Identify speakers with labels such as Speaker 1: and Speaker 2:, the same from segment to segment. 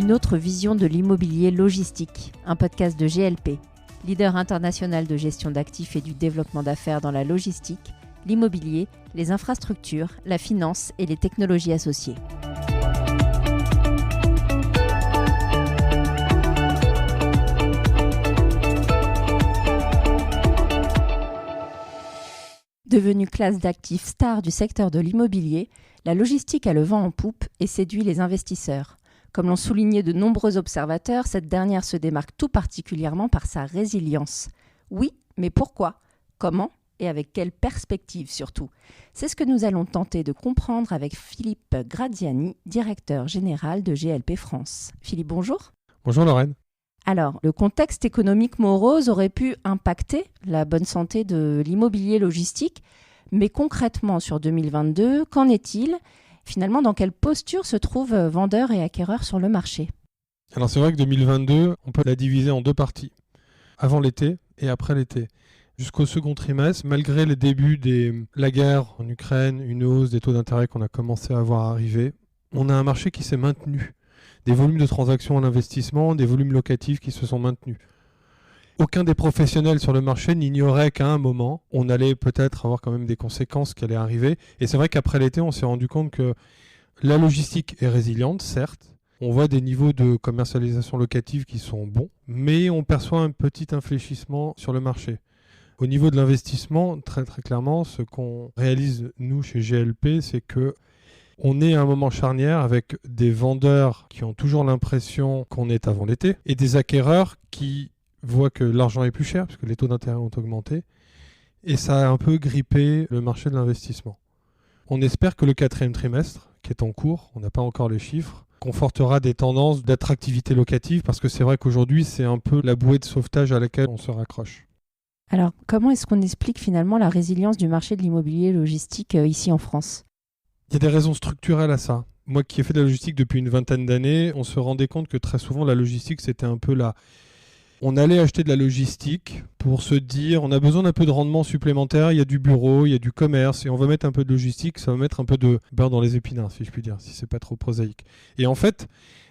Speaker 1: Une autre vision de l'immobilier logistique, un podcast de GLP, leader international de gestion d'actifs et du développement d'affaires dans la logistique, l'immobilier, les infrastructures, la finance et les technologies associées. Devenue classe d'actifs star du secteur de l'immobilier, la logistique a le vent en poupe et séduit les investisseurs. Comme l'ont souligné de nombreux observateurs, cette dernière se démarque tout particulièrement par sa résilience. Oui, mais pourquoi ? Comment ? Et avec quelle perspective surtout ? C'est ce que nous allons tenter de comprendre avec Philippe Graziani, directeur général de GLP France. Philippe, bonjour.
Speaker 2: Bonjour Lorraine.
Speaker 1: Alors, le contexte économique morose aurait pu impacter la bonne santé de l'immobilier logistique, mais concrètement sur 2022, qu'en est-il ? Finalement, dans quelle posture se trouvent vendeurs et acquéreurs sur le marché ?
Speaker 2: Alors c'est vrai que 2022, on peut la diviser en deux parties. Avant l'été et après l'été. Jusqu'au second trimestre, malgré les débuts de la guerre en Ukraine, une hausse des taux d'intérêt qu'on a commencé à voir arriver, on a un marché qui s'est maintenu. Des volumes de transactions à l'investissement, des volumes locatifs qui se sont maintenus. Aucun des professionnels sur le marché n'ignorait qu'à un moment, on allait peut-être avoir quand même des conséquences qui allaient arriver. Et c'est vrai qu'après l'été, on s'est rendu compte que la logistique est résiliente, certes. On voit des niveaux de commercialisation locative qui sont bons, mais on perçoit un petit infléchissement sur le marché. Au niveau de l'investissement, très très clairement, ce qu'on réalise nous chez GLP, c'est que on est à un moment charnière avec des vendeurs qui ont toujours l'impression qu'on est avant l'été et des acquéreurs qui voient que l'argent est plus cher puisque les taux d'intérêt ont augmenté et ça a un peu grippé le marché de l'investissement. On espère que le quatrième trimestre, qui est en cours, on n'a pas encore les chiffres, confortera des tendances d'attractivité locative parce que c'est vrai qu'aujourd'hui c'est un peu la bouée de sauvetage à laquelle on se raccroche.
Speaker 1: Alors, comment est-ce qu'on explique finalement la résilience du marché de l'immobilier logistique ici en France ?
Speaker 2: Il y a des raisons structurelles à ça. Moi qui ai fait de la logistique depuis une vingtaine d'années, on se rendait compte que très souvent la logistique c'était un peu là. On allait acheter de la logistique pour se dire on a besoin d'un peu de rendement supplémentaire, il y a du bureau, il y a du commerce et on va mettre un peu de logistique, ça va mettre un peu de beurre dans les épinards si je puis dire, si c'est pas trop prosaïque. Et en fait,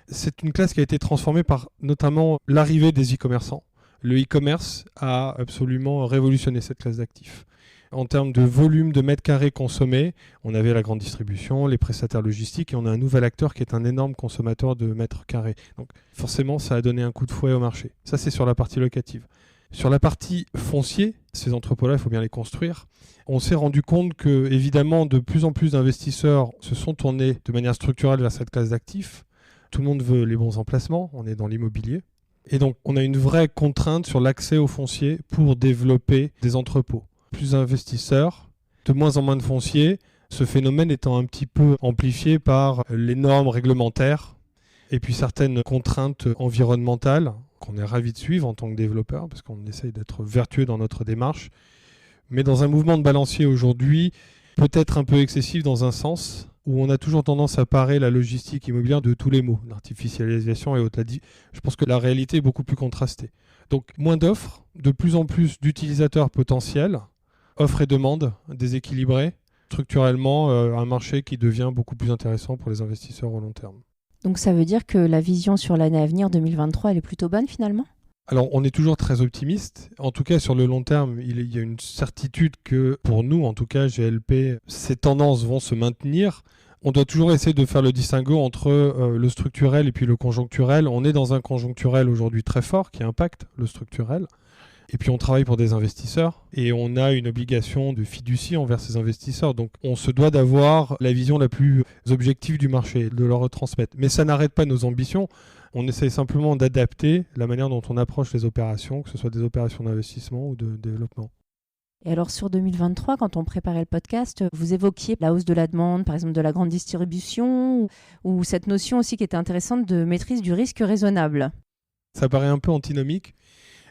Speaker 2: c'est une classe qui a été transformée par notamment l'arrivée des e-commerçants. Le e-commerce a absolument révolutionné cette classe d'actifs. En termes de volume de mètres carrés consommés, on avait la grande distribution, les prestataires logistiques et on a un nouvel acteur qui est un énorme consommateur de mètres carrés. Donc forcément, ça a donné un coup de fouet au marché. Ça, c'est sur la partie locative. Sur la partie foncier, ces entrepôts-là, il faut bien les construire. On s'est rendu compte que, évidemment, de plus en plus d'investisseurs se sont tournés de manière structurelle vers cette classe d'actifs. Tout le monde veut les bons emplacements, on est dans l'immobilier. Et donc, on a une vraie contrainte sur l'accès au foncier pour développer des entrepôts. Plus d'investisseurs, de moins en moins de fonciers, ce phénomène étant un petit peu amplifié par les normes réglementaires et puis certaines contraintes environnementales qu'on est ravis de suivre en tant que développeur parce qu'on essaye d'être vertueux dans notre démarche, mais dans un mouvement de balancier aujourd'hui, peut-être un peu excessif dans un sens, où on a toujours tendance à parer la logistique immobilière de tous les maux, l'artificialisation et autres. Je pense que la réalité est beaucoup plus contrastée. Donc moins d'offres, de plus en plus d'utilisateurs potentiels, offre et demande déséquilibrées, structurellement un marché qui devient beaucoup plus intéressant pour les investisseurs au long terme.
Speaker 1: Donc ça veut dire que la vision sur l'année à venir, 2023, elle est plutôt bonne finalement ?
Speaker 2: Alors on est toujours très optimiste. En tout cas sur le long terme, il y a une certitude que pour nous, en tout cas GLP, ces tendances vont se maintenir. On doit toujours essayer de faire le distinguo entre le structurel et puis le conjoncturel. On est dans un conjoncturel aujourd'hui très fort qui impacte le structurel. Et puis on travaille pour des investisseurs et on a une obligation de fiducie envers ces investisseurs. Donc on se doit d'avoir la vision la plus objective du marché, de leur retransmettre. Mais ça n'arrête pas nos ambitions. On essaye simplement d'adapter la manière dont on approche les opérations, que ce soit des opérations d'investissement ou de développement.
Speaker 1: Et alors sur 2023, quand on préparait le podcast, vous évoquiez la hausse de la demande, par exemple de la grande distribution, ou cette notion aussi qui était intéressante de maîtrise du risque raisonnable.
Speaker 2: Ça paraît un peu antinomique.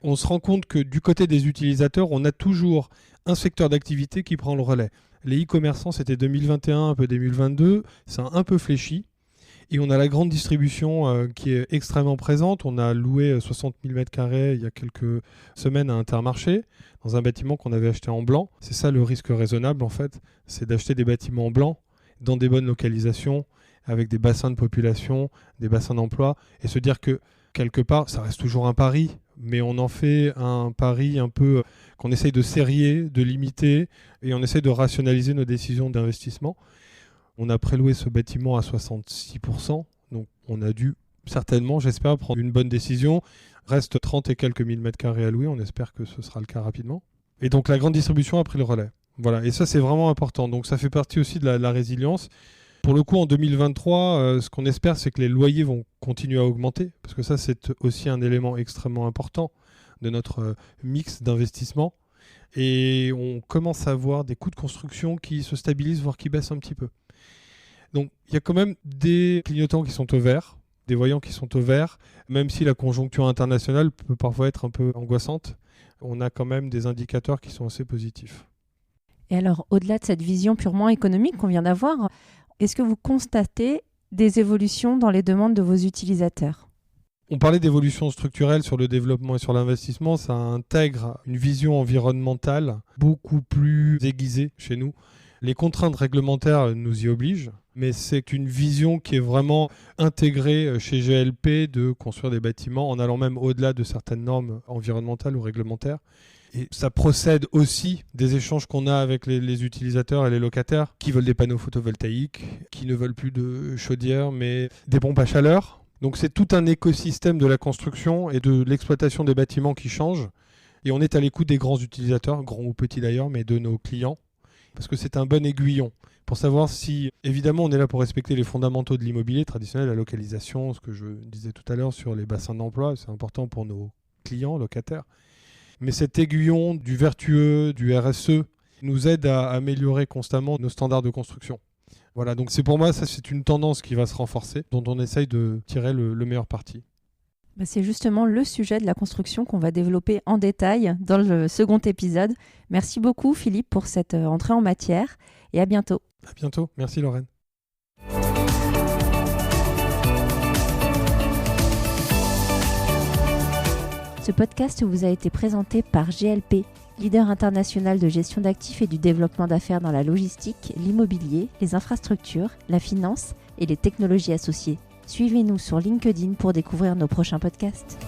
Speaker 2: On se rend compte que du côté des utilisateurs, on a toujours un secteur d'activité qui prend le relais. Les e-commerçants, c'était 2021, un peu 2022, ça a un peu fléchi. Et on a la grande distribution qui est extrêmement présente. On a loué 60 000 m² il y a quelques semaines à Intermarché, dans un bâtiment qu'on avait acheté en blanc. C'est ça le risque raisonnable en fait, c'est d'acheter des bâtiments en blanc, dans des bonnes localisations, avec des bassins de population, des bassins d'emploi, et se dire que quelque part, ça reste toujours un pari, mais on en fait un pari un peu qu'on essaye de serrer, de limiter, et on essaye de rationaliser nos décisions d'investissement. On a préloué ce bâtiment à 66%, donc on a dû certainement, j'espère, prendre une bonne décision. Reste 30 et quelques mille mètres carrés à louer, on espère que ce sera le cas rapidement. Et donc la grande distribution a pris le relais. Voilà, et ça c'est vraiment important. Donc ça fait partie aussi de la résilience. Pour le coup, en 2023, ce qu'on espère, c'est que les loyers vont continuer à augmenter, parce que ça c'est aussi un élément extrêmement important de notre mix d'investissement. Et on commence à voir des coûts de construction qui se stabilisent, voire qui baissent un petit peu. Donc il y a quand même des clignotants qui sont au vert, des voyants qui sont au vert, même si la conjoncture internationale peut parfois être un peu angoissante. On a quand même des indicateurs qui sont assez positifs.
Speaker 1: Et alors, au-delà de cette vision purement économique qu'on vient d'avoir, est-ce que vous constatez des évolutions dans les demandes de vos utilisateurs ?
Speaker 2: On parlait d'évolution structurelle sur le développement et sur l'investissement, ça intègre une vision environnementale beaucoup plus aiguisée chez nous. Les contraintes réglementaires nous y obligent, mais c'est une vision qui est vraiment intégrée chez GLP de construire des bâtiments en allant même au-delà de certaines normes environnementales ou réglementaires. Et ça procède aussi des échanges qu'on a avec les utilisateurs et les locataires qui veulent des panneaux photovoltaïques, qui ne veulent plus de chaudières mais des pompes à chaleur. Donc c'est tout un écosystème de la construction et de l'exploitation des bâtiments qui change. Et on est à l'écoute des grands utilisateurs, grands ou petits d'ailleurs, mais de nos clients. Parce que c'est un bon aiguillon pour savoir si, évidemment, on est là pour respecter les fondamentaux de l'immobilier traditionnel, la localisation, ce que je disais tout à l'heure sur les bassins d'emploi, c'est important pour nos clients, locataires. Mais cet aiguillon du vertueux, du RSE, nous aide à améliorer constamment nos standards de construction. Voilà, donc c'est pour moi, ça c'est une tendance qui va se renforcer, dont on essaye de tirer le meilleur parti.
Speaker 1: C'est justement le sujet de la construction qu'on va développer en détail dans le second épisode. Merci beaucoup Philippe pour cette entrée en matière et à bientôt.
Speaker 2: À bientôt, merci Lorraine.
Speaker 1: Ce podcast vous a été présenté par GLP, leader international de gestion d'actifs et du développement d'affaires dans la logistique, l'immobilier, les infrastructures, la finance et les technologies associées. Suivez-nous sur LinkedIn pour découvrir nos prochains podcasts.